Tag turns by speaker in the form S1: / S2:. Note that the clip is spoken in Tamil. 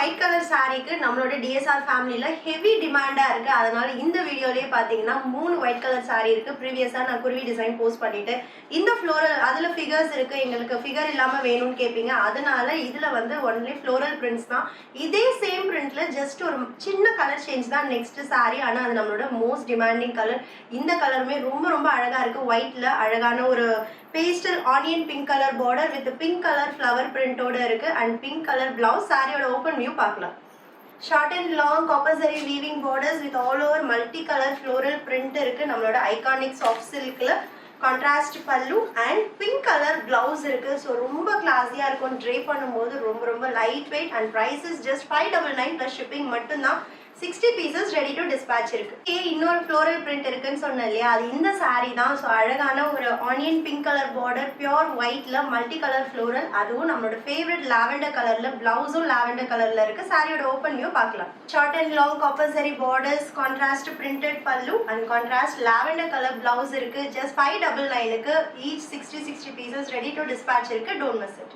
S1: ஒயிட் கலர் சாரீக்கு நம்மளோட டிஎஸ்ஆர் ஃபேமிலியில் ஹெவி டிமாண்டாக இருக்குது. அதனால இந்த வீடியோலேயே பார்த்தீங்கன்னா 3 ஒயிட் கலர் சாரீ இருக்குது. ப்ரீவியஸாக நான் குருவி டிசைன் போஸ்ட் பண்ணிவிட்டு இந்த ஃப்ளோரல் அதில் ஃபிகர்ஸ் இருக்குது, எங்களுக்கு ஃபிகர் இல்லாமல் வேணும்னு கேட்பீங்க. அதனால இதில் வந்து ஒன்லி ஃப்ளோரல் பிரிண்ட்ஸ் தான். இதே சேம் பிரிண்ட்டில் ஜஸ்ட் ஒரு சின்ன கலர் சேஞ்ச் தான் நெக்ஸ்ட் சாரீ. ஆனால் அது நம்மளோட மோஸ்ட் டிமாண்டிங் கலர். இந்த கலருமே ரொம்ப ரொம்ப அழகாக இருக்குது. ஒயிட்டில் அழகான ஒரு pastel onion pink colour border with pink colour flower பிரிண்டோட இருக்கு அண்ட் பிங்க் கலர் பிளவுஸ். சாரியோட ஓப்பன் வியூ பார்க்கலாம். Short and long copper zari weaving borders with all over multi colour floral print இருக்கு. நம்மளோட ஐகானிக் சாஃப்ட் சில்க்ல contrast pallu and pink colour blouse இருக்கு. ஸோ ரொம்ப கிளாஸியா இருக்கும். ட்ரே பண்ணும்போது ரொம்ப ரொம்ப light weight and price is just 599 plus shipping மட்டும்தான். 60 பீசஸ் ரெடி டு டிஸ்பேச் இருக்கு. இன்னொரு ஃப்ளோரல் பிரிண்ட் இருக்குன்னு சொன்னேன் இல்லையா, அது இந்த சாரீ தான். ஸோ அழகான ஒரு onion pink colour border, pure ஒயிட்ல மல்டி கலர் ஃப்ளோரல், அதுவும் நம்மளோட ஃபேவரட் லாவெண்டர் கலர்ல, பிளவுஸும் லாவெண்டர் கலர்ல இருக்கு. சாரியோட ஓப்பன் வியூ பார்க்கலாம். Short and long copper zari borders, contrast printed pallu and contrast lavender colour blouse இருக்கு. ஜஸ்ட் 599க்கு each 60 pieces ready to dispatch இருக்கு. Don't miss it.